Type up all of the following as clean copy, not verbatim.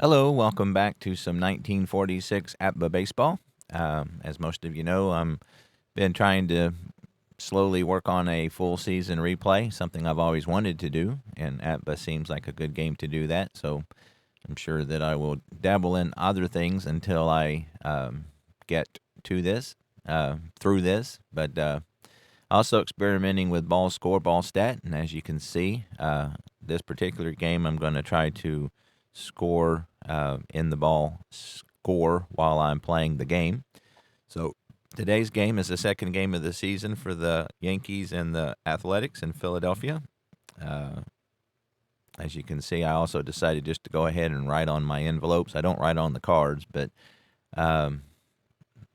Hello, welcome back to some 1946 APBA baseball. As most of you know, I'm been trying to slowly work on a full season replay, something I've always wanted to do, and APBA seems like a good game to do that. So I'm sure that I will dabble in other things until I get to this, through this. But also experimenting with Ballscore, ball stat, and as you can see, this particular game I'm going to try to score in the ball score while I'm playing the game. So today's game is the second game of the season for the Yankees and the Athletics in Philadelphia. Uh, as you can see, I also decided just to go ahead and write on my envelopes. I don't write on the cards, but um,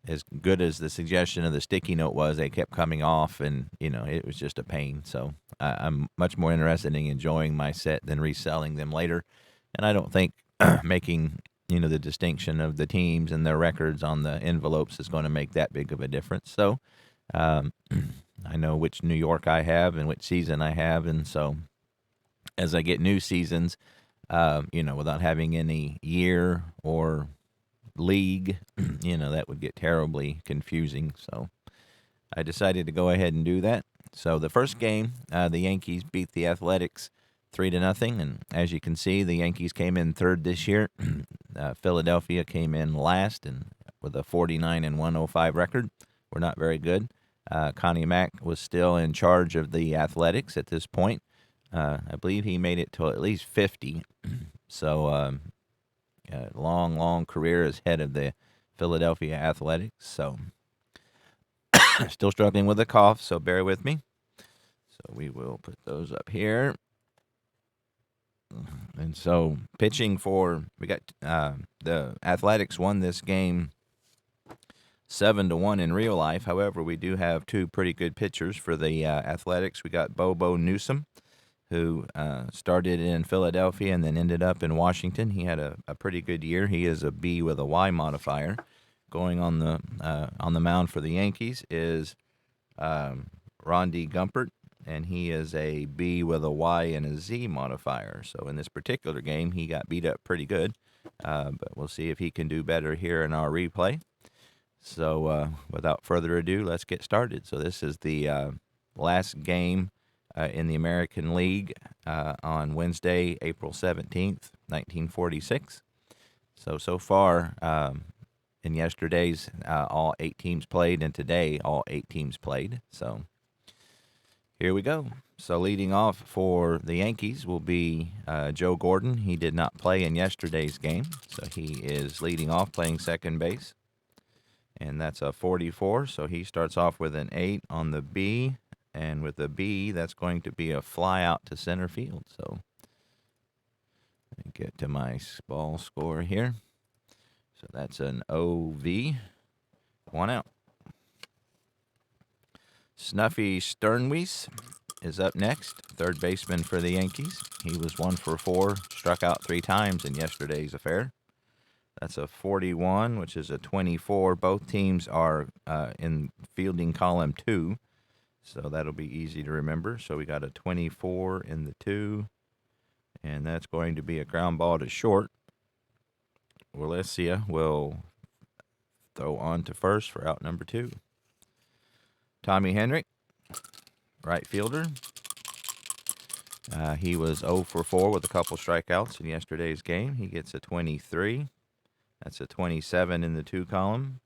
as good as the suggestion of the sticky note was, they kept coming off, and it was just a pain. So I'm much more interested in enjoying my set than reselling them later. And I don't think making the distinction of the teams and their records on the envelopes is going to make that big of a difference. So um, I know which New York I have and which season I have, and so as I get new seasons, without having any year or league, that would get terribly confusing. So I decided to go ahead and do that. So the first game, the Yankees beat the Athletics 3-0, and as you can see, the Yankees came in third this year. Philadelphia came in last, and with a 49-105 record, we're not very good. Connie Mack was still in charge of the Athletics at this point. I believe he made it to at least 50. So long, long career as head of the Philadelphia Athletics. So still struggling with a cough, so bear with me. So we will put those up here. And so pitching we got the Athletics won this game 7-1 in real life. However, we do have two pretty good pitchers for the Athletics. We got Bobo Newsom, who started in Philadelphia and then ended up in Washington. He had a pretty good year. He is a B with a Y modifier. Going on the mound for the Yankees is Rondi Gumpert, and he is a B with a Y and a Z modifier. So in this particular game, he got beat up pretty good, but we'll see if he can do better here in our replay. So without further ado, let's get started. So this is the last game in the American League on Wednesday, April 17th, 1946. So far, in yesterday's, all 8 teams played, and today, all 8 teams played. So here we go. So leading off for the Yankees will be Joe Gordon. He did not play in yesterday's game, so he is leading off, playing second base. And that's a 44, so he starts off with an 8 on the B. And with the B, that's going to be a fly out to center field. So let me get to my ball score here. So that's an OV. 1 out. Snuffy Sternwies is up next, third baseman for the Yankees. He was 1 for 4, struck out 3 times in yesterday's affair. That's a 41, which is a 24. Both teams are in fielding column 2, so that'll be easy to remember. So we got a 24 in the 2, and that's going to be a ground ball to short. Walesia will throw on to first for out number 2. Tommy Henrik, right fielder. He was 0 for 4 with a couple strikeouts in yesterday's game. He gets a 23. That's a 27 in the 2 column.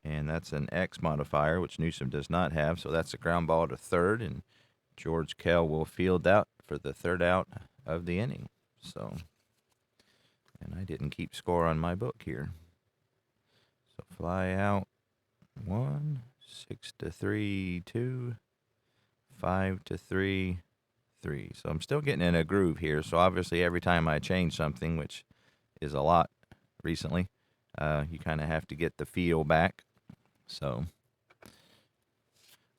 And that's an X modifier, which Newsom does not have. So that's a ground ball to third. And George Kell will field out for the third out of the inning. So, and I didn't keep score on my book here. So fly out 1, 6-3, 2, 5-3, 3. So I'm still getting in a groove here. So obviously every time I change something, which is a lot recently, you kind of have to get the feel back. So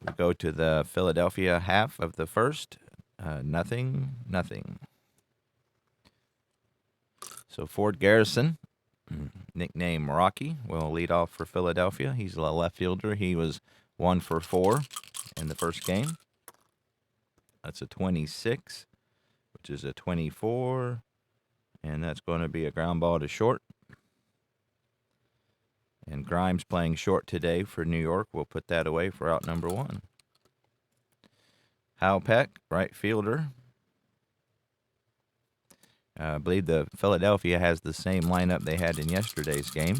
we go to the Philadelphia half of the first. Nothing. So Ford Garrison, nicknamed Rocky, will lead off for Philadelphia. He's a left fielder. He was 1 for 4 in the first game. That's a 26, which is a 24, And that's going to be a ground ball to short. And Grimes playing short today for New York. We'll put that away for out number 1. Hal Peck, right fielder. I believe the Philadelphia has the same lineup they had in yesterday's game.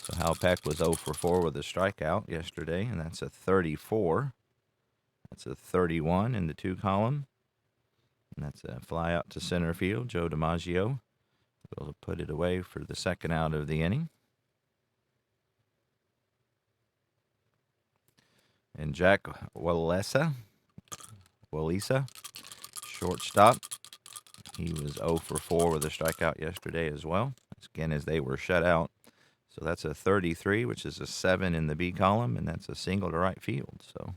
So Hal Peck was 0 for 4 with a strikeout yesterday, and that's a 34. That's a 31 in the 2 column. And that's a fly out to center field. Joe DiMaggio will put it away for the second out of the inning. And Jack Walesa, shortstop. He was 0 for 4 with a strikeout yesterday as well, again, as they were shut out. So that's a 33, which is a 7 in the B column, and that's a single to right field. So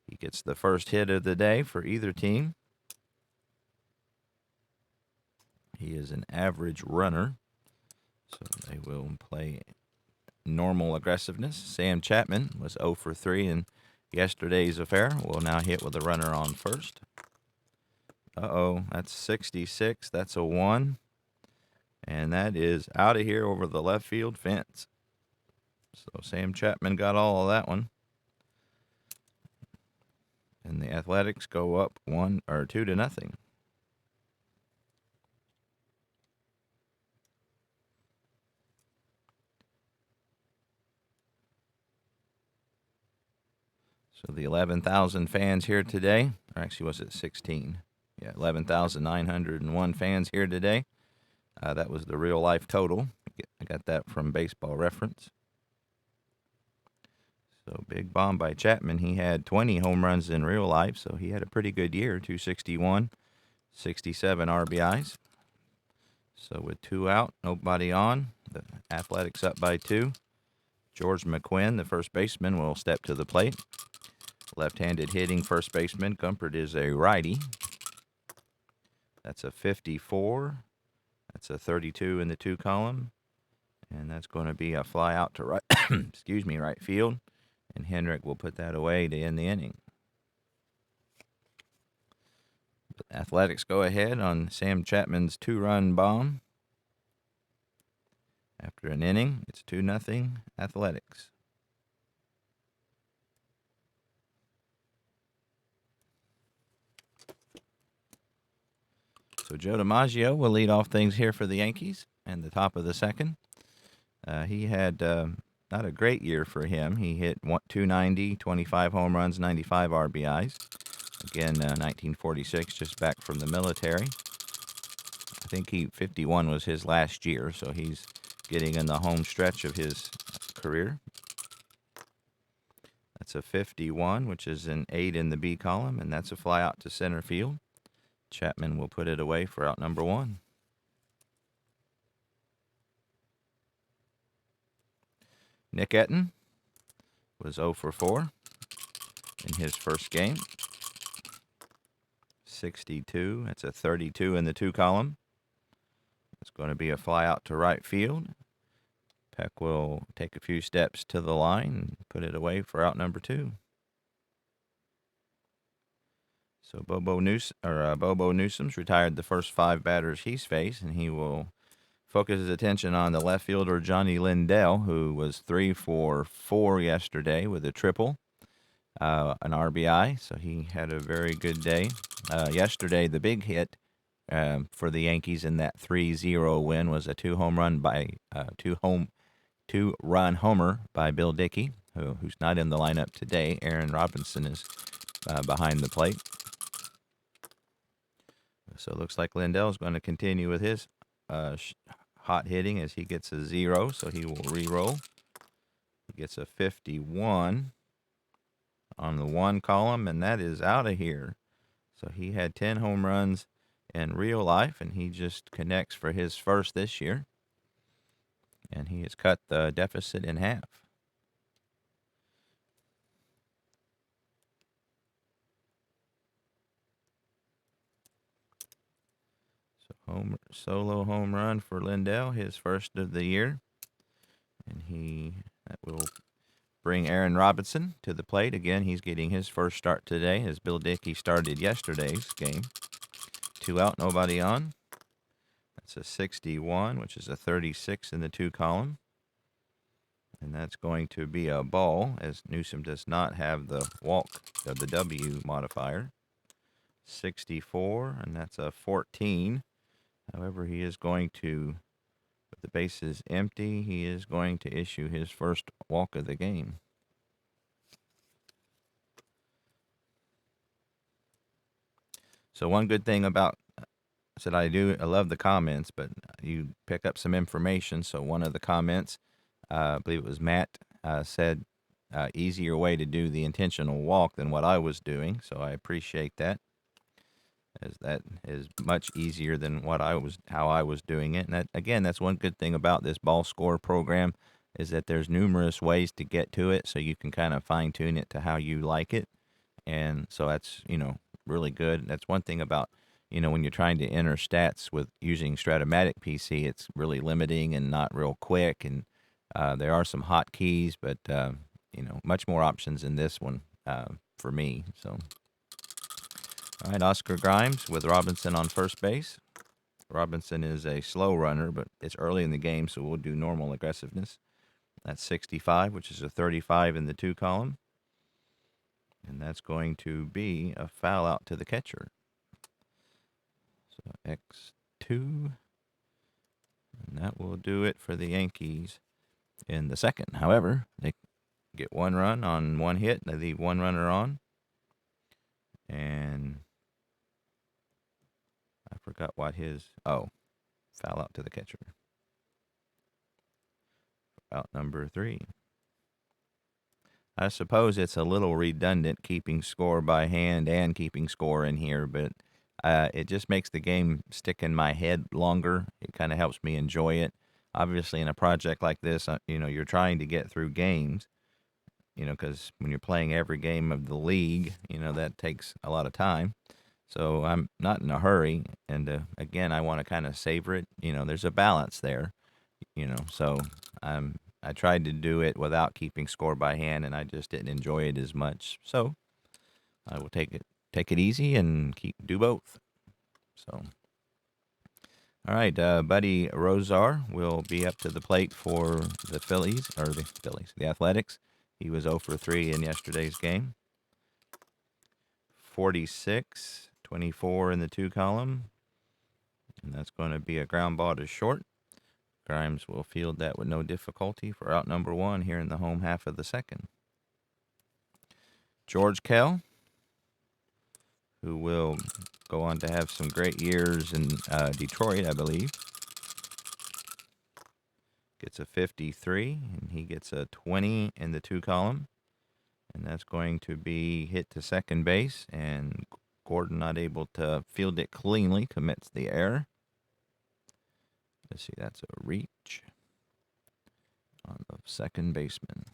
he gets the first hit of the day for either team. He is an average runner, so they will play normal aggressiveness. Sam Chapman was 0 for 3 in yesterday's affair. Will now hit with a runner on first. That's 66. That's a 1. And that is out of here over the left field fence. So Sam Chapman got all of that one. And the Athletics go up 2-0. So the 11,000 fans here today, or actually was it 16? Yeah, 11,901 fans here today. That was the real life total. I got that from Baseball Reference. So big bomb by Chapman. He had 20 home runs in real life, so he had a pretty good year. 261, 67 RBIs. So with 2 out, nobody on, the Athletics up by 2. George McQuinn, the first baseman, will step to the plate. Left-handed hitting first baseman. Gumpert is a righty. That's a 54. That's a 32 in the 2 column. And that's going to be a fly out to right, right field. And Hendrick will put that away to end the inning. But Athletics go ahead on Sam Chapman's 2-run bomb. After an inning, it's 2-0 Athletics. So Joe DiMaggio will lead off things here for the Yankees and the top of the second. He had not a great year for him. He hit 290, 25 home runs, 95 RBIs. Again, 1946, just back from the military. I think 51 was his last year, so he's getting in the home stretch of his career. That's a 51, which is an 8 in the B column, and that's a fly out to center field. Chapman will put it away for out number 1. Nick Etten was 0 for 4 in his first game. 62. That's a 32 in the 2 column. It's going to be a fly out to right field. Peck will take a few steps to the line and put it away for out number 2. So Bobo Newsom's retired the first 5 batters he's faced, and he will focus his attention on the left fielder Johnny Lindell, who was 3 for 4 yesterday with a triple, an RBI. So he had a very good day. Yesterday, the big hit for the Yankees in that 3-0 win was a 2-run homer by Bill Dickey, who's not in the lineup today. Aaron Robinson is behind the plate. So it looks like Lindell is going to continue with his hot hitting as he gets a 0, so he will re-roll. He gets a 51 on the 1 column, and that is out of here. So he had 10 home runs in real life, and he just connects for his first this year. And he has cut the deficit in half. Solo home run for Lindell, his first of the year. And that will bring Aaron Robinson to the plate. Again, he's getting his first start today as Bill Dickey started yesterday's game. 2 out, nobody on. That's a 61, which is a 36 in the 2 column. And that's going to be a ball, as Newsom does not have the walk of the W modifier. 64, and that's a 14. However, he is going to, with the bases empty, he is going to issue his first walk of the game. So one good thing about, I love the comments, but you pick up some information. So one of the comments, I believe it was Matt, said easier way to do the intentional walk than what I was doing. So I appreciate that, as that is much easier than how I was doing it. And that, again, that's one good thing about this Ballscore program, is that there's numerous ways to get to it, so you can kind of fine tune it to how you like it. And so that's, really good. That's one thing about, when you're trying to enter stats with using Stratomatic PC, it's really limiting and not real quick. And there are some hotkeys, but, much more options in this one for me. So, all right, Oscar Grimes with Robinson on first base. Robinson is a slow runner, but it's early in the game, so we'll do normal aggressiveness. That's 65, which is a 35 in the 2 column. And that's going to be a foul out to the catcher. So X2. And that will do it for the Yankees in the second. However, they get 1 run on 1 hit. They leave 1 runner on. And I forgot what foul out to the catcher. Out number 3. I suppose it's a little redundant keeping score by hand and keeping score in here, but it just makes the game stick in my head longer. It kind of helps me enjoy it. Obviously, in a project like this, you're trying to get through games, because when you're playing every game of the league, that takes a lot of time. So I'm not in a hurry, and again, I want to kind of savor it. There's a balance there, so I tried to do it without keeping score by hand, and I just didn't enjoy it as much. So I will take it easy and do both. So, all right, Buddy Rosar will be up to the plate for the Athletics. He was 0 for 3 in yesterday's game. 46, 24 in the 2 column, and that's going to be a ground ball to short. Grimes will field that with no difficulty for out number 1 here in the home half of the second. George Kell, who will go on to have some great years in Detroit, I believe, gets a 53, and he gets a 20 in the 2 column. And that's going to be hit to second base, and Gordon, not able to field it cleanly, commits the error. Let's see, that's a reach on the second baseman.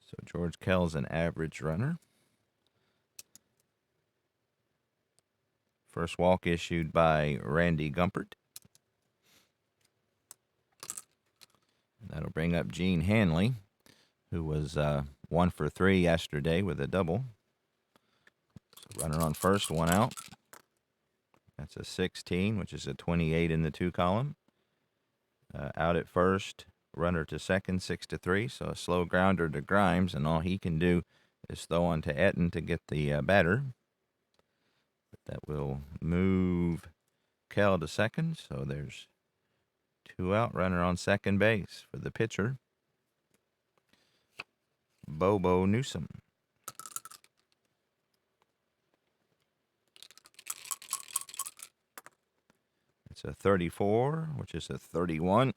So George Kell's an average runner. First walk issued by Randy Gumpert. That'll bring up Gene Hanley, who was 1 for 3 yesterday with a double. So runner on first, 1 out. That's a 16, which is a 28 in the 2 column. Out at first, runner to second, 6-3. So a slow grounder to Grimes, and all he can do is throw on to Etten to get the batter. But that will move Kell to second. So there's 2 out, runner on second base for the pitcher, Bobo Newsom. It's a 34, which is a 31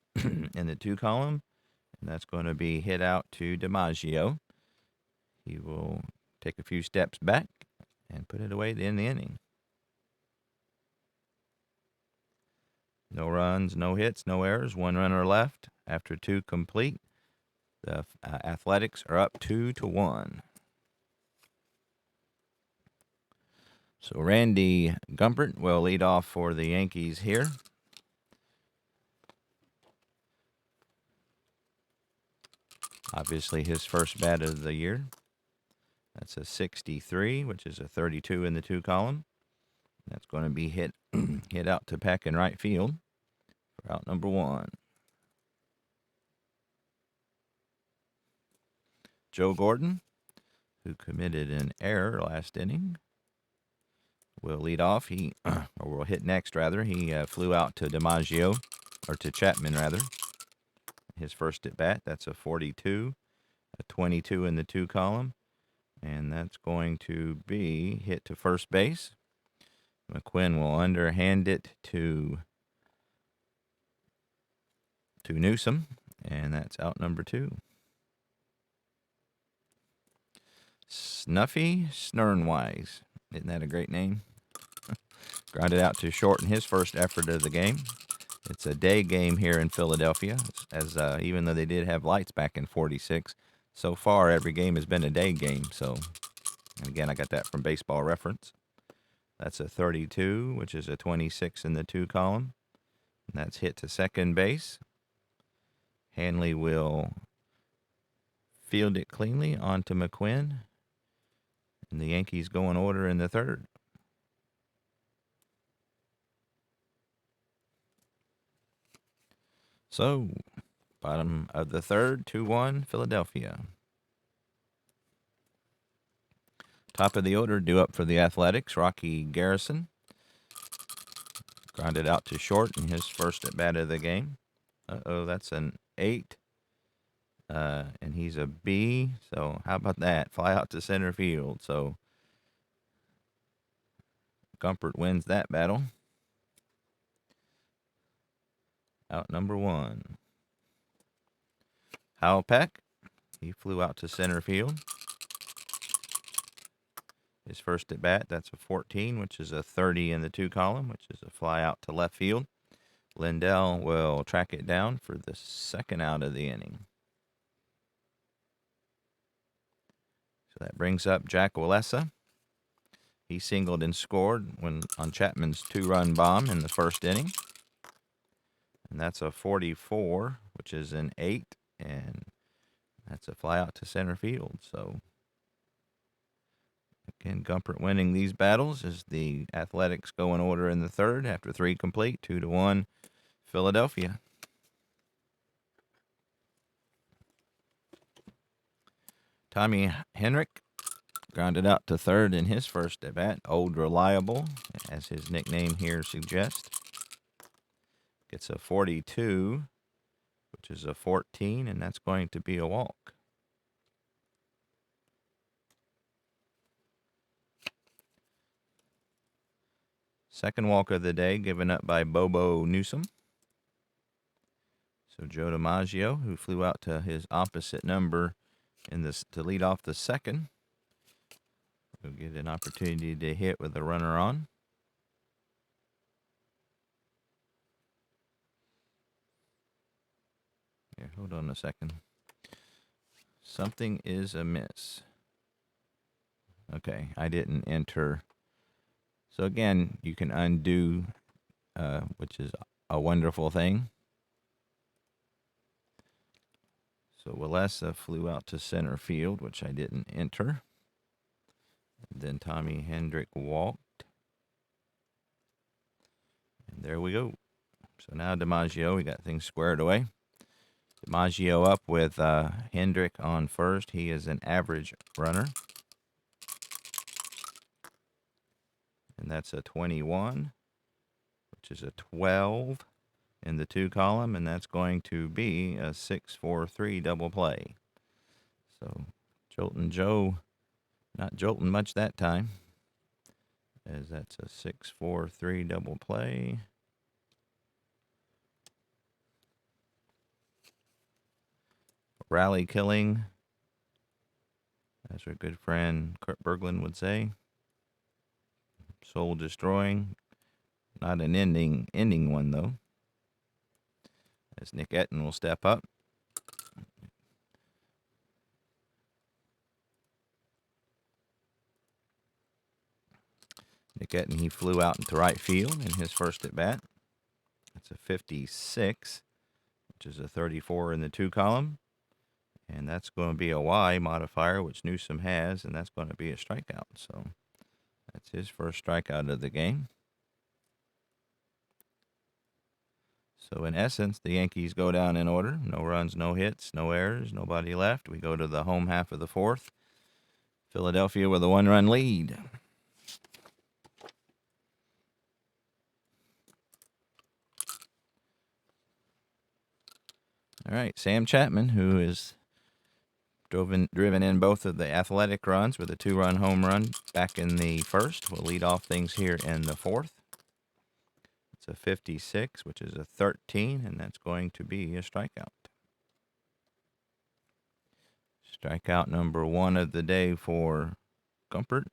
in the 2 column, and that's going to be hit out to DiMaggio. He will take a few steps back and put it away to end the inning. No runs, no hits, no errors, 1 runner left after 2 complete. The Athletics are up 2-1. So Randy Gumpert will lead off for the Yankees here. Obviously his first bat of the year. That's a 63, which is a 32 in the 2 column. That's going to be hit out to Peck in right field for out number 1. Joe Gordon, who committed an error last inning, will lead off. He or will hit next rather. He flew out to DiMaggio, or to Chapman rather. His first at bat. That's a 42, a 22 in the 2 column, and that's going to be hit to first base. McQuinn will underhand it to Newsom, and that's out number 2. Snuffy Snurnwise. Isn't that a great name? Grounded out to short in his first effort of the game. It's a day game here in Philadelphia, as even though they did have lights back in '46, so far every game has been a day game. So, and again, I got that from Baseball Reference. That's a 32, which is a 26 in the 2 column. And that's hit to second base. Hanley will field it cleanly onto McQuinn. And the Yankees go in order in the 3rd. So, bottom of the 3rd, 2-1, Philadelphia. Top of the order, due up for the Athletics, Rocky Garrison. Grounded out to short in his first at bat of the game. That's an 8. And he's a B, so how about that? Fly out to center field. So Gumpert wins that battle. Out number 1. Hal Peck, he flew out to center field. His first at bat, that's a 14, which is a 30 in the 2 column, which is a fly out to left field. Lindell will track it down for the second out of the inning. So that brings up Jack Walesa. He singled and scored on Chapman's 2-run bomb in the first inning. And that's a 44, which is an 8, and that's a fly out to center field. So, again, Gumpert winning these battles as the Athletics go in order in the 3rd after 3 complete, 2-1, Philadelphia. Tommy Henrich grounded out to 3rd in his first at bat. Old Reliable, as his nickname here suggests. Gets a 42, which is a 14, and that's going to be a walk. Second walk of the day given up by Bobo Newsom. So Joe DiMaggio, who flew out to his opposite number to lead off the 2nd, will get an opportunity to hit with a runner on. Here, hold on a second. Something is amiss. Okay, I didn't enter. So again, you can undo, which is a wonderful thing. So Walesa flew out to center field, which I didn't enter. And then Tommy Henrich walked. And there we go. So now DiMaggio, we got things squared away. DiMaggio up with Henrich on first. He is an average runner. And that's a 21, which is a 12 in the 2 column, and that's going to be a 6-4-3 double play. So Joltin' Joe not jolting much that time, as that's a 6-4-3 double play. Rally killing, as our good friend Kurt Berglund would say. Soul destroying. Not an ending one, though. As Nick Etten will step up. Nick Etten, he flew out into right field in his first at bat. That's a 56, which is a 34 in the 2 column. And that's going to be a Y modifier, which Newsom has, and that's going to be a strikeout. So that's his first strikeout of the game. So in essence, the Yankees go down in order. No runs, no hits, no errors, nobody left. We go to the home half of the fourth. Philadelphia with a 1-run lead. All right, Sam Chapman, who is driven in both of the athletic runs with a 2-run home run back in the first, will lead off things here in the fourth. It's a 56, which is a 13, and that's going to be a strikeout. Strikeout number 1 of the day for Gumpert.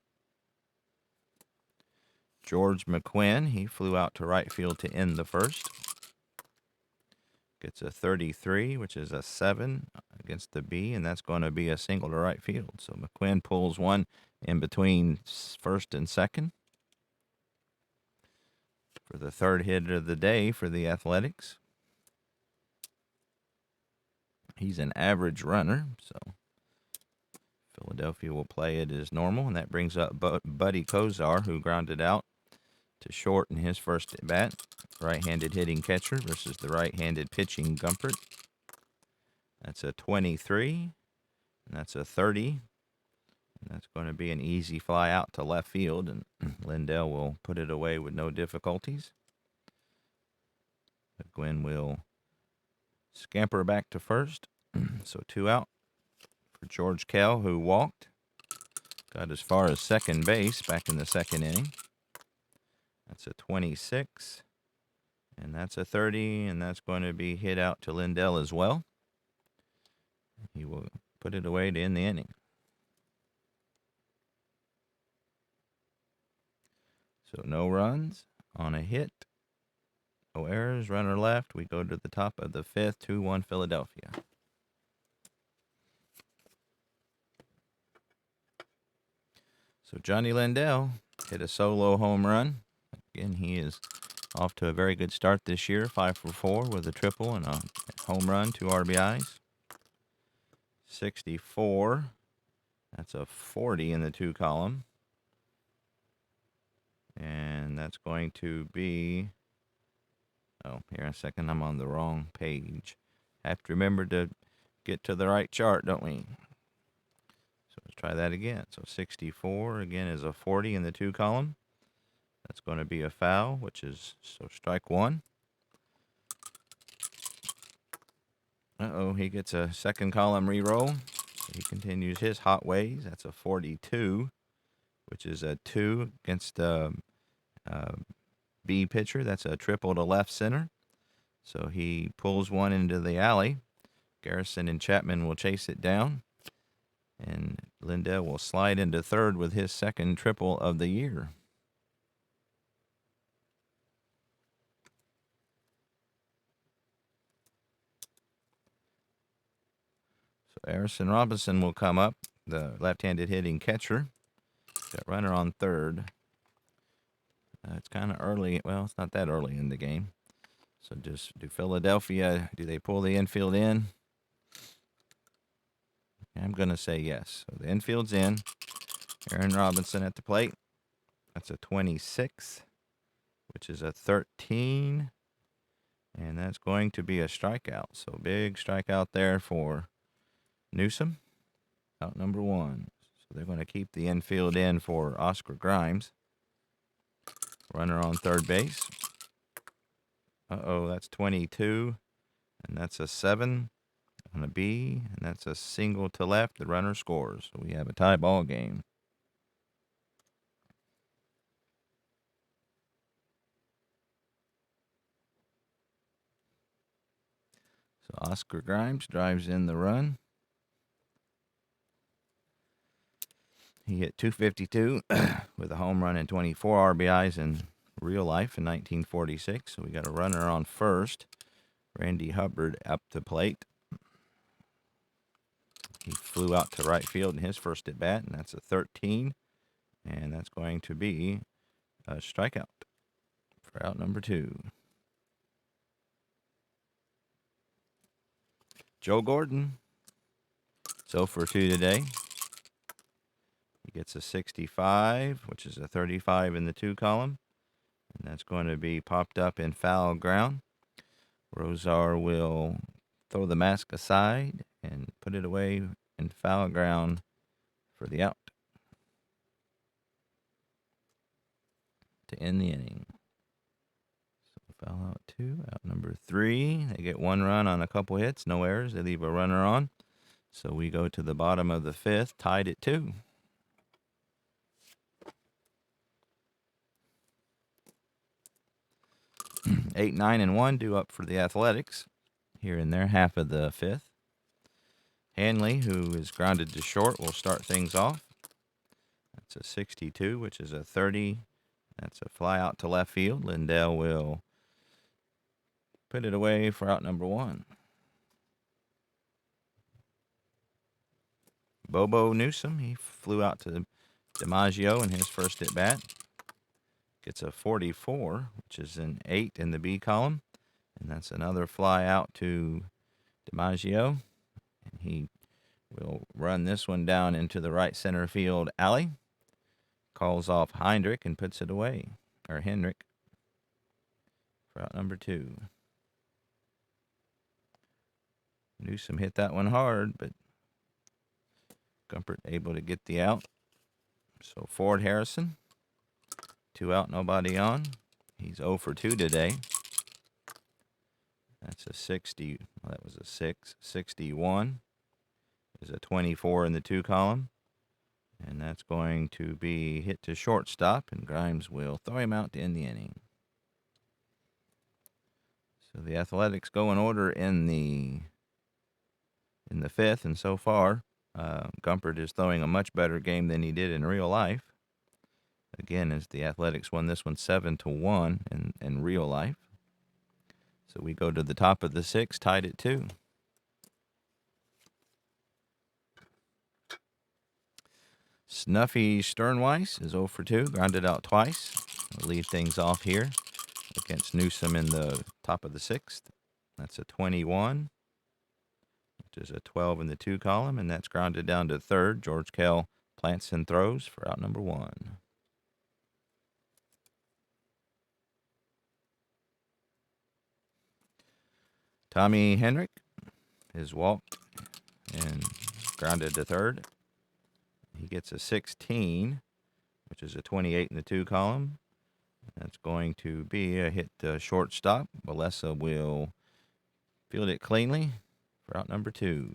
George McQuinn, he flew out to right field to end the first. Gets a 33, which is a 7 against the B, and that's going to be a single to right field. So McQuinn pulls one in between first and second for the third hit of the day for the Athletics. He's an average runner, so Philadelphia will play it as normal, and that brings up Buddy Kozar, who grounded out to short in his first at bat. Right-handed hitting catcher versus the right-handed pitching Gumpert. That's a 23, and that's a 30. And that's going to be an easy fly out to left field, and Lindell will put it away with no difficulties. McGuinn will scamper back to first, so 2 out for George Kell, who walked. Got as far as second base back in the second inning. That's a 26, and that's a 30, and that's going to be hit out to Lindell as well. He will put it away to end the inning. So no runs on a hit, no errors, runner left. We go to the top of the fifth, 2-1 Philadelphia. So Johnny Lindell hit a solo home run. Again, he is off to a very good start this year, 5 for 4 with a triple and a home run, 2 RBIs. 64, that's a 40 in the 2 column. And that's going to be, oh, here in a second, I'm on the wrong page. Have to remember to get to the right chart, don't we? So let's try that again. So 64, again, is a 40 in the 2 column. That's going to be a foul, which is, so strike 1. Uh-oh, he gets a second column re-roll. He continues his hot ways. That's a 42, which is a 2 against the B pitcher. That's a triple to left center. So he pulls one into the alley. Garrison and Chapman will chase it down. And Lindell will slide into third with his second triple of the year. So Harrison Robinson will come up, the left-handed hitting catcher. Got runner on third. It's kind of early. Well, it's not that early in the game. So just do Philadelphia, do they pull the infield in? I'm going to say yes. So the infield's in. Aaron Robinson at the plate. That's a 26, which is a 13. And that's going to be a strikeout. So big strikeout there for Newsom. Out number 1. So they're going to keep the infield in for Oscar Grimes. Runner on third base. Uh-oh, that's 22. And that's a 7 on a B. And that's a single to left. The runner scores. So we have a tie ball game. So Oscar Grimes drives in the run. He hit 252 with a home run and 24 RBIs in real life in 1946. So we got a runner on first. Randy Hubbard up the plate. He flew out to right field in his first at bat, and that's a 13. And that's going to be a strikeout for out number 2. Joe Gordon, 0 for 2 today. He gets a 65, which is a 35 in the 2 column. And that's going to be popped up in foul ground. Rosar will throw the mask aside and put it away in foul ground for the out to end the inning. So foul out 2, out number 3. They get 1 run on a couple hits, no errors. They leave a runner on. So we go to the bottom of the 5th, tied at 2. 8, 9, and 1 due up for the Athletics here in their half of the 5th. Hanley, who is grounded to short, will start things off. That's a 62, which is a 30. That's a fly out to left field. Lindell will put it away for out number 1. Bobo Newsom, he flew out to DiMaggio in his first at bat. Gets a 44, which is an 8 in the B column. And that's another fly out to DiMaggio. And he will run this one down into the right center field alley. Calls off Hendrick and puts it away. Or Hendrick for out number 2. Newsom hit that one hard, but Gumpert able to get the out. So Ford Harrison, 2 out, nobody on. He's 0 for 2 today. That's a 60. Well, that was a 6. 61 is a 24 in the 2 column. And that's going to be hit to shortstop, and Grimes will throw him out to end the inning. So the Athletics go in order in the 5th, and so far, Gumpert is throwing a much better game than he did in real life. Again, as the Athletics won this one 7-1 in real life. So we go to the top of the 6th, tied at 2. Snuffy Sternweiss is 0 for 2, grounded out twice. We'll leave things off here against Newsom in the top of the 6th. That's a 21, which is a 12 in the 2 column, and that's grounded down to 3rd. George Kell plants and throws for out number 1. Tommy Henrik is walked and grounded to 3rd. He gets a 16, which is a 28 in the 2 column. That's going to be a hit to shortstop. Balesa will field it cleanly for out number 2.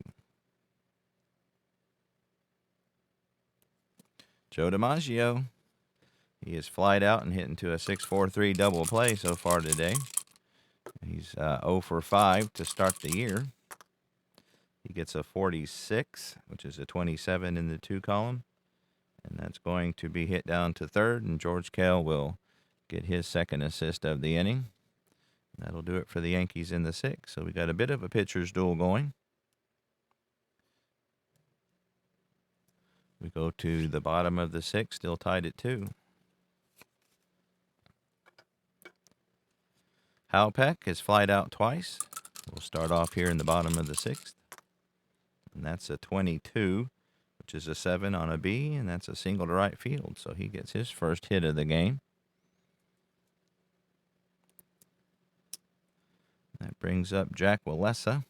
Joe DiMaggio. He is flied out and hit into a 6-4-3 double play so far today. He's 0 for 5 to start the year. He gets a 46, which is a 27 in the 2 column. And that's going to be hit down to 3rd, and George Kell will get his 2nd assist of the inning. That'll do it for the Yankees in the 6th. So we got a bit of a pitcher's duel going. We go to the bottom of the 6th, still tied at 2. Halpeck is flied out twice. We'll start off here in the bottom of the 6th. And that's a 22, which is a 7 on a B, and that's a single to right field. So he gets his first hit of the game. That brings up Jack Walesa.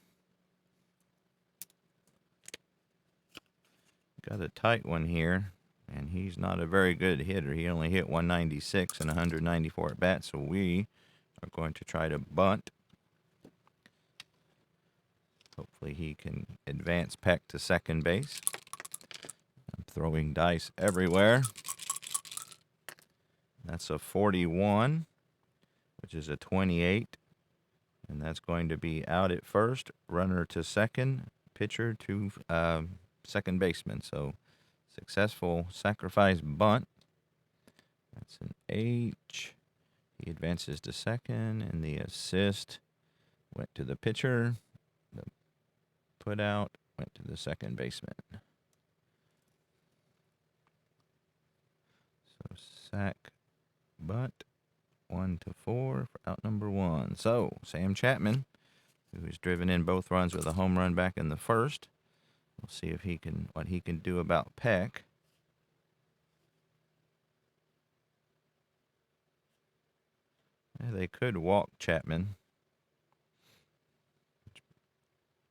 Got a tight one here, and he's not a very good hitter. He only hit 196 and 194 at bat, so we are going to try to bunt. Hopefully he can advance Peck to second base. I'm throwing dice everywhere. That's a 41, which is a 28, and that's going to be out at first. Runner to second, pitcher to second baseman. So successful sacrifice bunt. That's an H. He advances to second, and the assist went to the pitcher. The put out went to the second baseman. So sack bunt 1-4 for out number 1. So Sam Chapman, who has driven in both runs with a home run back in the first. We'll see if what he can do about Peck. Yeah, they could walk Chapman.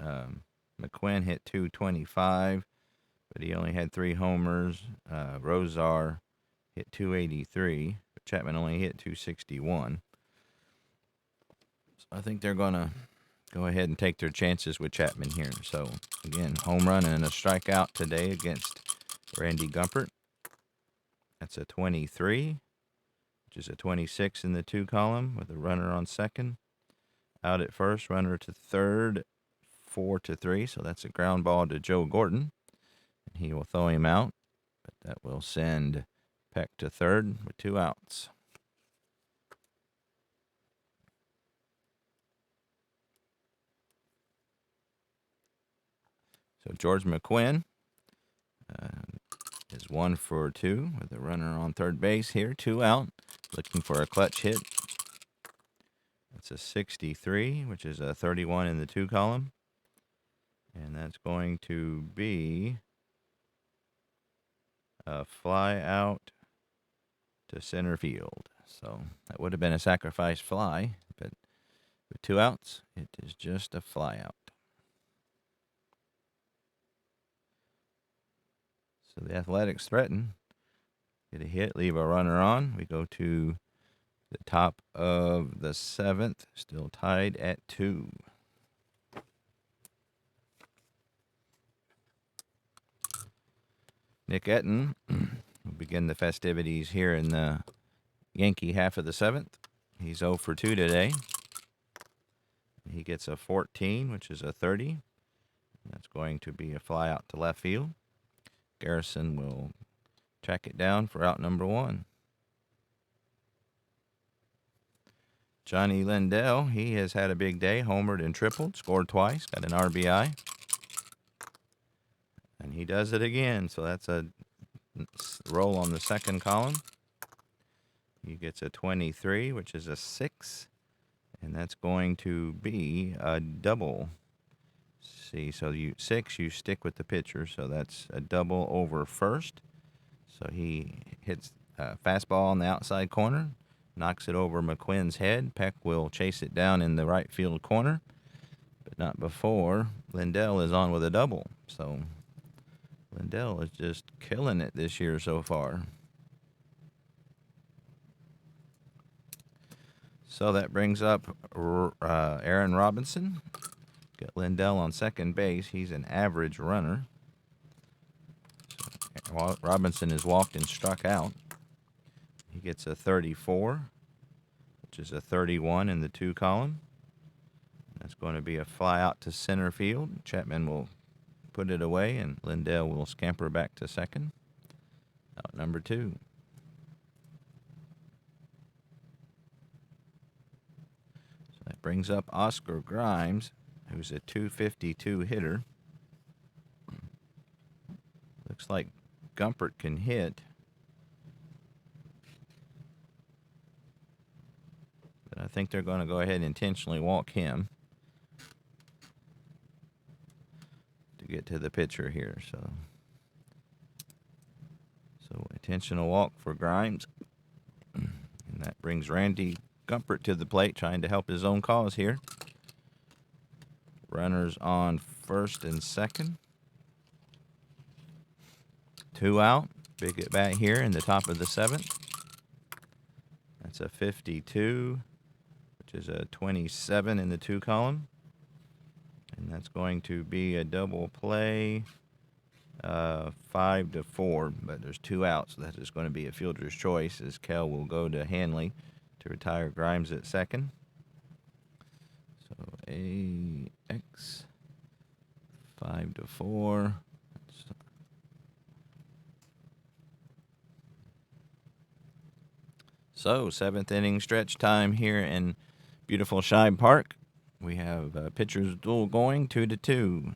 McQuinn hit 225, but he only had 3 homers. Rosar hit 283, but Chapman only hit 261. So I think they're going to go ahead and take their chances with Chapman here. So, again, home run and a strikeout today against Randy Gumpert. That's a 23, which is a 26 in the 2 column with a runner on second. Out at first, runner to third, 4-3. So that's a ground ball to Joe Gordon. And he will throw him out, but that will send Peck to third with 2 outs. So George McQuinn is 1 for 2 with a runner on third base here, 2 out, looking for a clutch hit. That's a 63, which is a 31 in the 2 column. And that's going to be a fly out to center field. So that would have been a sacrifice fly, but with 2 outs, it is just a fly out. So the Athletics threaten. Get a hit, leave a runner on. We go to the top of the 7th, still tied at 2. Nick Etten will begin the festivities here in the Yankee half of the 7th. He's 0 for 2 today. He gets a 14, which is a 30. That's going to be a fly out to left field. Garrison will track it down for out number 1. Johnny Lindell, he has had a big day, homered and tripled, scored twice, got an RBI. And he does it again, so that's a roll on the 2nd column. He gets a 23, which is a 6, and that's going to be a double. See, so you 6, you stick with the pitcher, so that's a double over first. So he hits a fastball on the outside corner, knocks it over McQuinn's head. Peck will chase it down in the right field corner, but not before Lindell is on with a double. So Lindell is just killing it this year so far. So that brings up Aaron Robinson. Got Lindell on second base. He's an average runner. So Robinson is walked and struck out. He gets a 34, which is a 31 in the 2 column. That's going to be a fly out to center field. Chapman will put it away, and Lindell will scamper back to second. Out number 2. So that brings up Oscar Grimes, who's a 252 hitter. Looks like Gumpert can hit. But I think they're going to go ahead and intentionally walk him to get to the pitcher here. So intentional walk for Grimes. And that brings Randy Gumpert to the plate, trying to help his own cause here. Runners on first and second. 2 out. Big at bat here in the top of the 7th. That's a 52, which is a 27 in the 2 column. And that's going to be a double play, 5-4, but there's 2 outs, so that is going to be a fielder's choice as Kell will go to Hanley to retire Grimes at second. So AX 5-4. So 7th inning stretch time here in beautiful Shibe Park. We have pitchers duel going 2-2.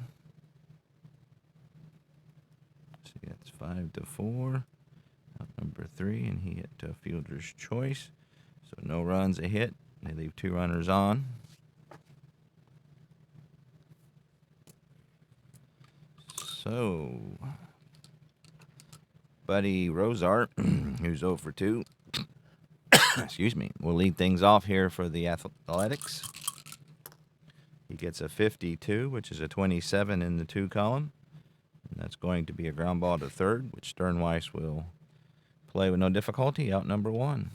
See, that's 5-4. Out number 3, and he hit a fielder's choice. So no runs, a hit. They leave 2 runners on. So Buddy Rosart, who's 0 for 2, excuse me, will lead things off here for the Athletics. He gets a 52, which is a 27 in the 2 column. And that's going to be a ground ball to third, which Sternweiss will play with no difficulty, out number 1.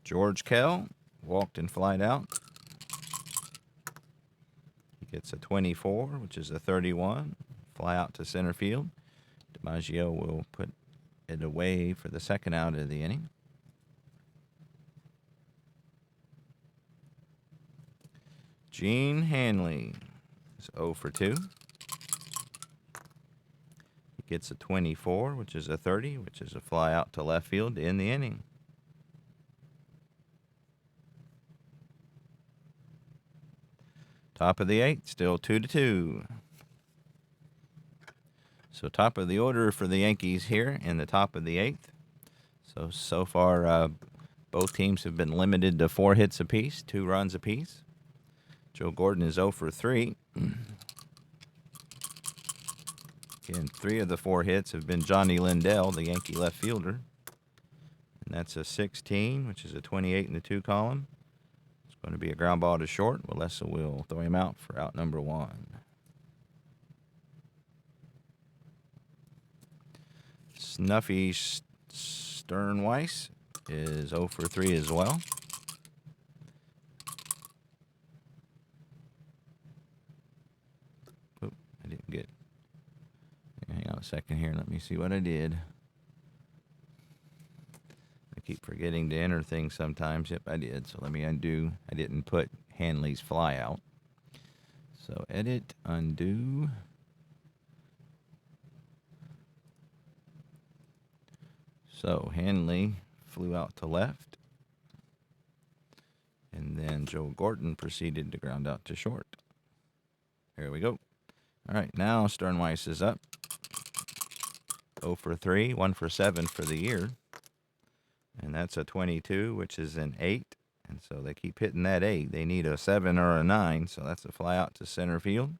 George Kell walked and flied out. He gets a 24, which is a 31. Fly out to center field. DiMaggio will put it away for the second out of the inning. Gene Hanley is 0 for 2. He gets a 24, which is a 30, which is a fly out to left field to end the inning. Top of the 8th, still 2-2. So top of the order for the Yankees here in the top of the 8th. So far, both teams have been limited to 4 hits apiece, 2 runs apiece. Joe Gordon is 0 for 3. Again, 3 of the 4 hits have been Johnny Lindell, the Yankee left fielder. And that's a 16, which is a 28 in the 2 column. It's going to be a ground ball to short. Walesa will throw him out for out number 1. Snuffy Sternweiss is 0 for 3 as well. Oop, I didn't get. Hang on a second here. Let me see what I did. I keep forgetting to enter things sometimes. Yep, I did. So let me undo. I didn't put Hanley's fly out. So edit, undo. So Hanley flew out to left. And then Joe Gordon proceeded to ground out to short. Here we go. All right, now Sternweiss is up. 0 for 3, 1 for 7 for the year. And that's a 22, which is an 8. And so they keep hitting that 8. They need a 7 or a 9, so that's a fly out to center field.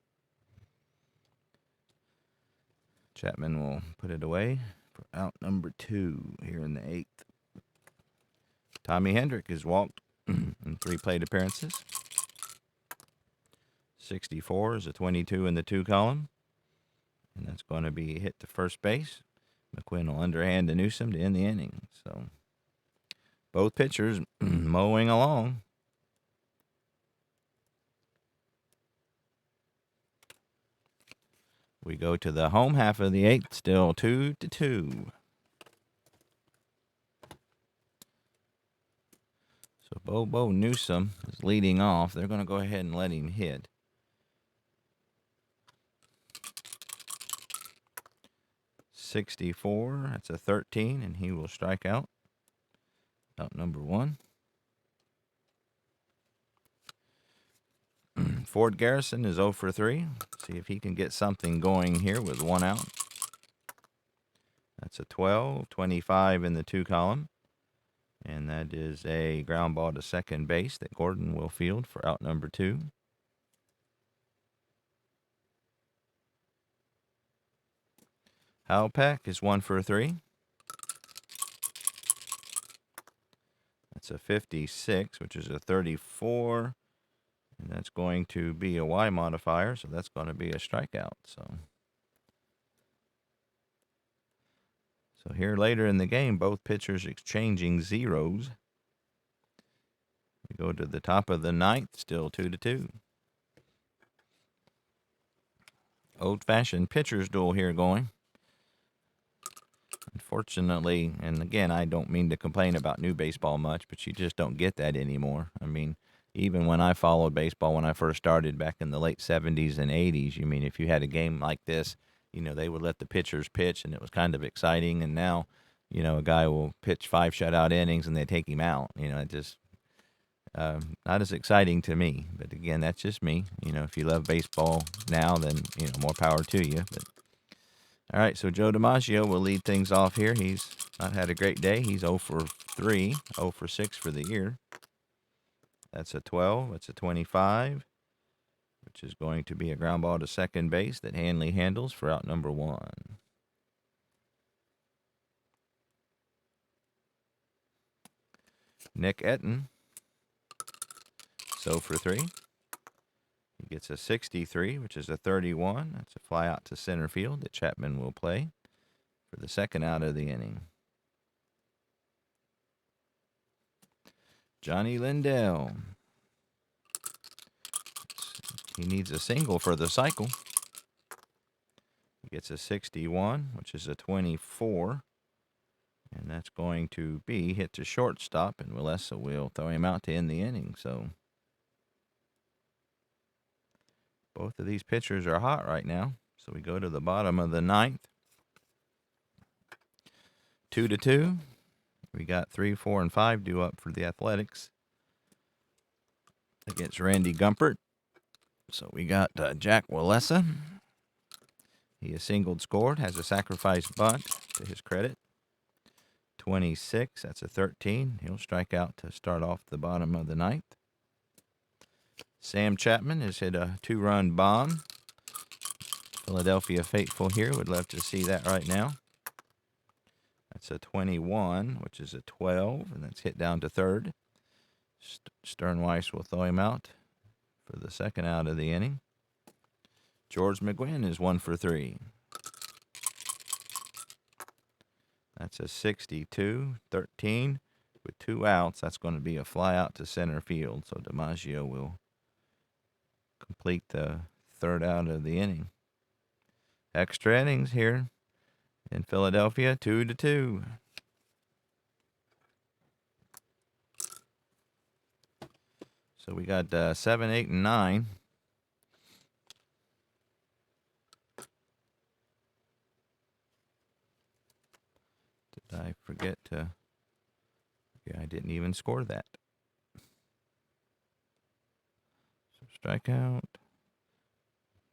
Chapman will put it away for out number 2 here in the 8th. Tommy Hendrick has walked in 3 plate appearances. 64 is a 22 in the 2 column. And that's going to be hit to first base. McQuinn will underhand to Newsom to end the inning. So both pitchers mowing along. We go to the home half of the 8th, still 2-2. So Bobo Newsom is leading off. They're going to go ahead and let him hit. .64, that's a 13, and he will strike out. Out number 1. Ford Garrison is 0 for 3. See if he can get something going here with 1 out. That's a 12, 25 in the 2 column. And that is a ground ball to second base that Gordon will field for out number 2. Hal Peck is 1 for 3. That's a 56, which is a 34. And that's going to be a Y modifier, so that's going to be a strikeout. So here later in the game, both pitchers exchanging zeros. We go to the top of the 9th, still 2-2. Old-fashioned pitcher's duel here going. Unfortunately, and again, I don't mean to complain about new baseball much, but you just don't get that anymore. I mean, even when I followed baseball when I first started back in the late 70s and 80s, you mean, if you had a game like this, you know, they would let the pitchers pitch, and it was kind of exciting. And now, you know, a guy will pitch 5 shutout innings, and they take him out. You know, it just not as exciting to me. But again, that's just me. You know, if you love baseball now, then, you know, more power to you. But all right, so Joe DiMaggio will lead things off here. He's not had a great day. He's 0 for 3, 0 for 6 for the year. That's a 12. That's a 25, which is going to be a ground ball to second base that Hanley handles for out number 1. Nick Etten So for 3. He gets a 63, which is a 31. That's a fly out to center field that Chapman will play for the second out of the inning. Johnny Lindell. He needs a single for the cycle. He gets a 61, which is a 24. And that's going to be hit to shortstop, and Willessa will throw him out to end the inning. So both of these pitchers are hot right now. So we go to the bottom of the 9th. 2-2. We got 3, 4, and 5 due up for the Athletics against Randy Gumpert. So we got Jack Willessa. He has singled, scored, has a sacrifice bunt to his credit. 26, that's a 13. He'll strike out to start off the bottom of the 9th. Sam Chapman has hit a 2-run bomb. Philadelphia faithful here would love to see that right now. That's a 21, which is a 12, and that's hit down to third. Sternweiss will throw him out for the second out of the inning. George McGuinn is 1 for 3. That's a 62, 13. With 2 outs, that's going to be a fly out to center field. So DiMaggio will complete the third out of the inning. Extra innings here in Philadelphia, 2-2. So we got 7, 8, and 9. Did I forget to? Yeah, I didn't even score that. So strikeout.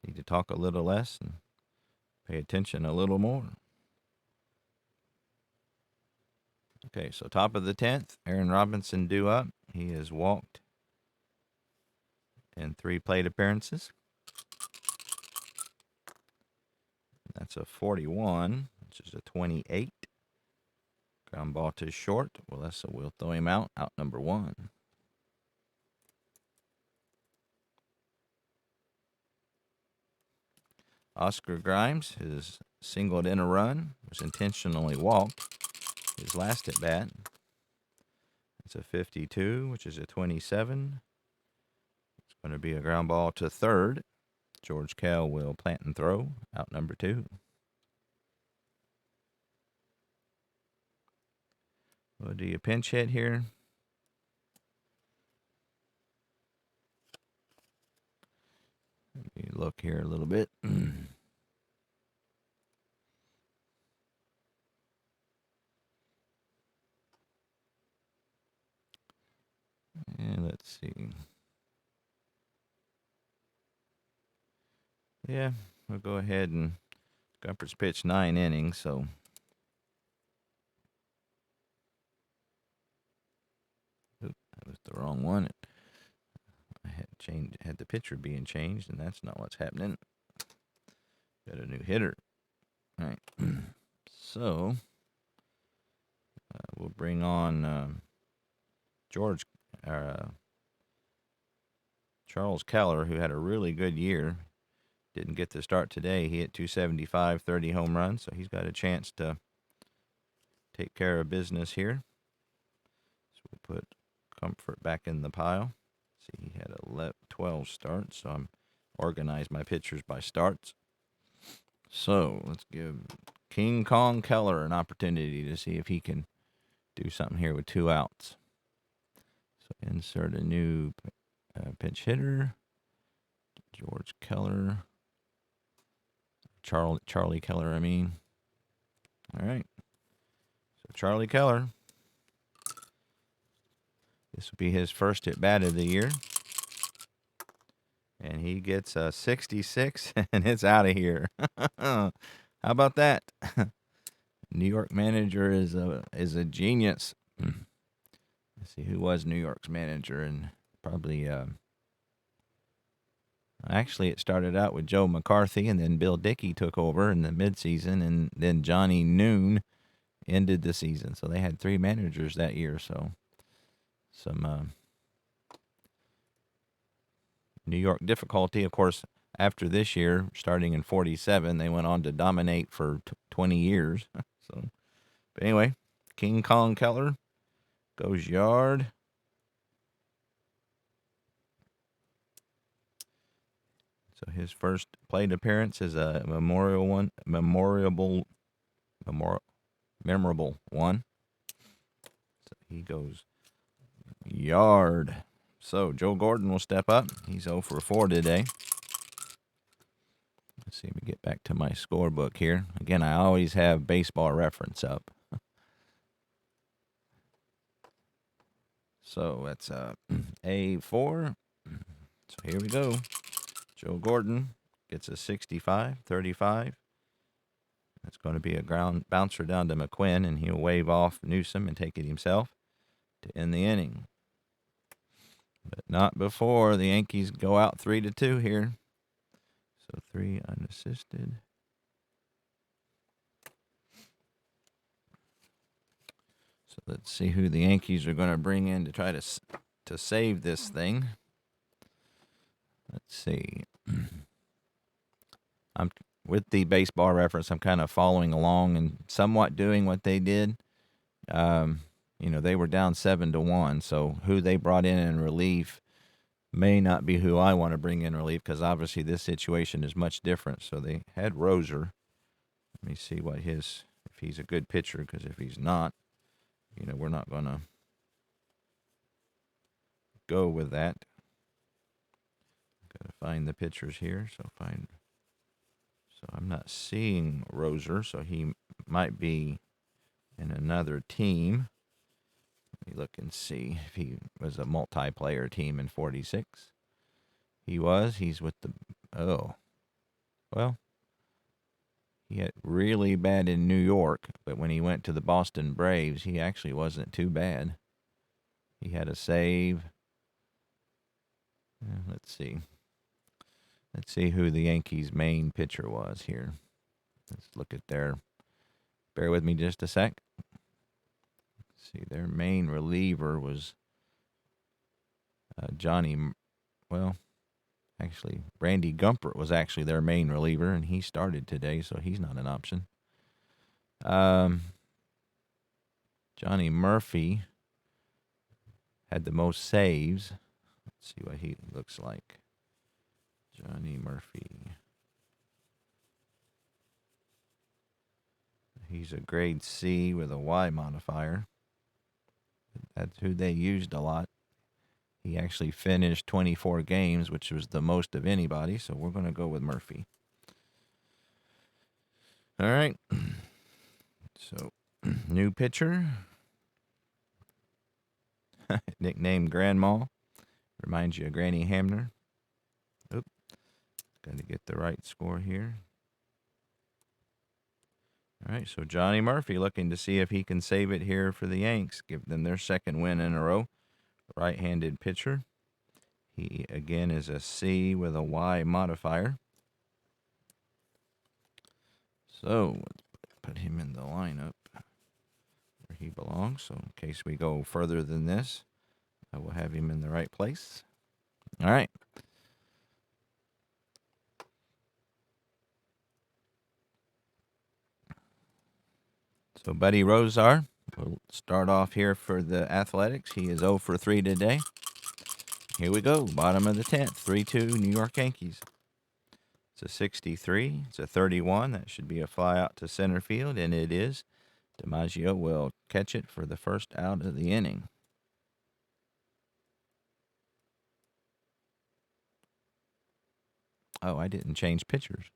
Need to talk a little less and pay attention a little more. Okay, so top of the 10th, Aaron Robinson due up. He has walked in 3 plate appearances. That's a 41, which is a 28. Ground ball to short. Willessa will throw him out number 1. Oscar Grimes has singled in a run, was intentionally walked. His last at bat. It's a 52, which is a 27. It's going to be a ground ball to third. George Kell will plant and throw out number 2. We'll do a pinch hit here. Let me look here a little bit. And let's see. Yeah, we'll go ahead and Gumper's pitched 9 innings, so oop, that was the wrong one. I had the pitcher being changed, and that's not what's happening. Got a new hitter. All right. So we'll bring on Charles Keller, who had a really good year. Didn't get the start today. He hit 275, 30 home runs, so he's got a chance to take care of business here. So we'll put Comfort back in the pile. See, he had 12 starts, so I'm organized my pitchers by starts. So let's give King Kong Keller an opportunity to see if he can do something here with 2 outs. So insert a new pinch hitter. George Keller. Charlie Keller, I mean. All right. So Charlie Keller. This will be his first at bat of the year. And he gets a 66, and it's out of here. How about that? New York manager is a genius. Let's see who was New York's manager, and probably actually it started out with Joe McCarthy, and then Bill Dickey took over in the midseason, and then Johnny Noon ended the season. So they had 3 managers that year. So some New York difficulty. Of course, after this year, starting in 47, they went on to dominate for 20 years. So, but anyway, King Kong Keller goes yard. So his first plate appearance is a memorable one. So he goes yard. So Joe Gordon will step up. He's 0 for 4 today. Let's see, let me get back to my scorebook here. Again, I always have baseball reference up. So that's A4. So here we go. Joe Gordon gets a 65, 35. That's going to be a ground bouncer down to McQuinn, and he'll wave off Newsom and take it himself to end the inning. But not before the Yankees go out 3-2 here. So 3 unassisted. So let's see who the Yankees are going to bring in to try to save this thing. Let's see. I'm with the baseball reference. I'm kind of following along and somewhat doing what they did. They were down 7-1. So who they brought in relief may not be who I want to bring in relief, because obviously this situation is much different. So they had Roser. Let me see if he's a good pitcher, because if he's not, we're not going to go with that. Got to find the pitchers here. So I'm not seeing Roser, so he might be in another team. Let me look and see if he was a multiplayer team in 46. He was. He's with he had really bad in New York, but when he went to the Boston Braves, he actually wasn't too bad. He had a save. Let's see. Let's see who the Yankees' main pitcher was here. Let's look at bear with me just a sec. Let's see, their main reliever was Randy Gumpert was actually their main reliever, and he started today, so he's not an option. Johnny Murphy had the most saves. Let's see what he looks like. Johnny Murphy. He's a grade C with a Y modifier. That's who they used a lot. He actually finished 24 games, which was the most of anybody, so we're going to go with Murphy. All right. So, new pitcher. Nicknamed Grandma. Reminds you of Granny Hamner. Oop. Got to get the right score here. All right, so Johnny Murphy looking to see if he can save it here for the Yanks, give them their second win in a row. Right-handed pitcher. He, again, is a C with a Y modifier. So, let's put him in the lineup where he belongs. So, in case we go further than this, I will have him in the right place. All right. So, Buddy Rosar will start off here for the Athletics. He is 0 for 3 today. Here we go. Bottom of the 10th. 3-2 New York Yankees. It's a 63. It's a 31. That should be a fly out to center field, and it is. DiMaggio will catch it for the first out of the inning. Oh, I didn't change pitchers.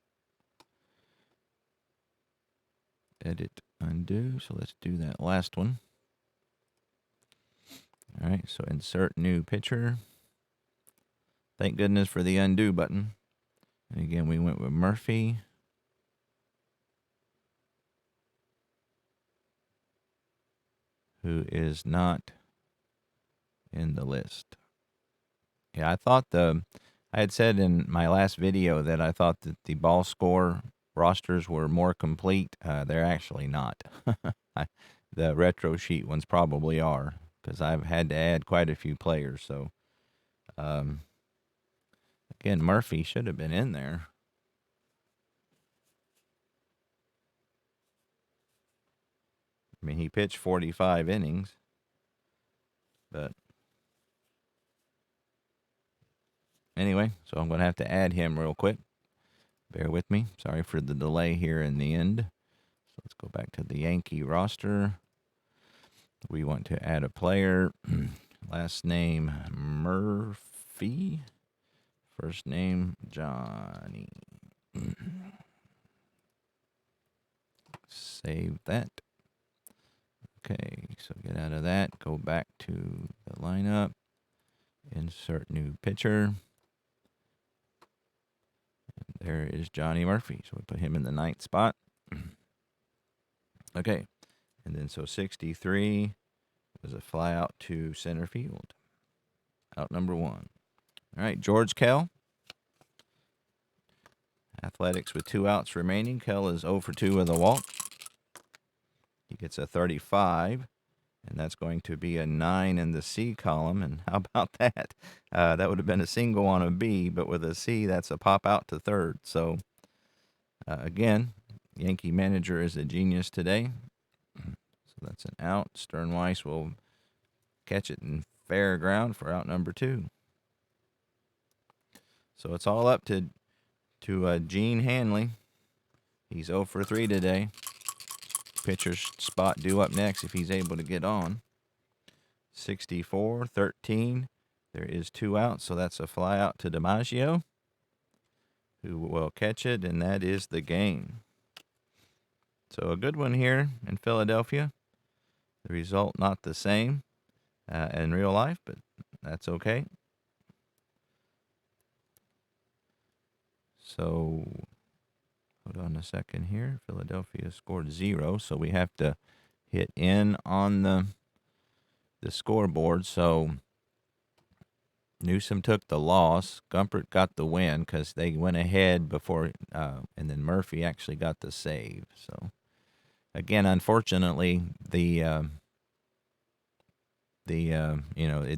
Edit, undo. So let's do that last one. All right, so insert new pitcher. Thank goodness for the undo button. And again, we went with Murphy. Who is not in the list. Yeah, I had said in my last video that I thought that the Ballscore rosters were more complete. They're actually not. The retro sheet ones probably are, because I've had to add quite a few players. So, Again, Murphy should have been in there. I mean, he pitched 45 innings, but anyway, so I'm going to have to add him real quick. Bear with me. Sorry for the delay here in the end. So let's go back to the Yankee roster. We want to add a player. Last name Murphy. First name Johnny. Save that. Okay, so get out of that. Go back to the lineup. Insert new pitcher. There is Johnny Murphy. So we put him in the 9th spot. Okay. And then so 63 was a fly out to center field. Out number 1. All right, George Kell. Athletics with 2 outs remaining. Kell is 0 for 2 with a walk. He gets a 35, and that's going to be a 9 in the C column. And how about that? That would have been a single on a B, but with a C, that's a pop out to third. So, again, Yankee manager is a genius today. So that's an out. Sternweiss will catch it in fair ground for out number 2. So it's all up to Gene Hanley. He's 0 for 3 today. Pitcher's spot due up next if he's able to get on. 64, 13. There is 2 outs, so that's a fly out to DiMaggio, who will catch it, and that is the game. So a good one here in Philadelphia. The result not the same in real life, but that's okay. So hold on a second here. Philadelphia scored 0, so we have to hit in on the scoreboard. So Newsom took the loss. Gumpert got the win because they went ahead before, and then Murphy actually got the save. So again, unfortunately, it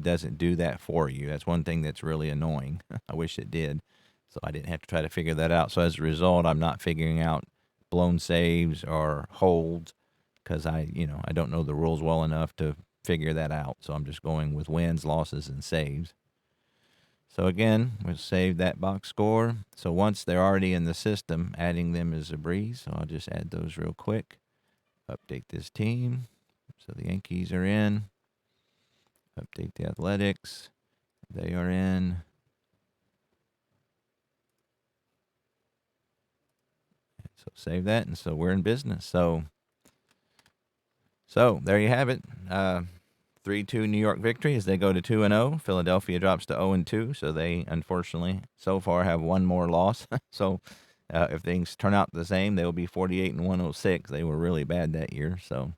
doesn't do that for you. That's one thing that's really annoying. I wish it did. So I didn't have to try to figure that out. So as a result, I'm not figuring out blown saves or holds because I don't know the rules well enough to figure that out. So I'm just going with wins, losses, and saves. So again, we'll save that box score. So once they're already in the system, adding them is a breeze. So I'll just add those real quick. Update this team. So the Yankees are in. Update the Athletics. They are in. So save that, and so we're in business. So there you have it. 3-2 New York victory as they go to 2-0. Philadelphia drops to 0-2, so they unfortunately so far have one more loss. So if things turn out the same, they will be 48-106. They were really bad that year. So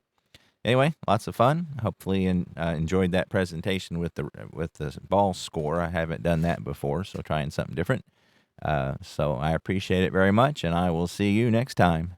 anyway, lots of fun. Hopefully, enjoyed that presentation with the Ballscore. I haven't done that before, so trying something different. So I appreciate it very much, and I will see you next time.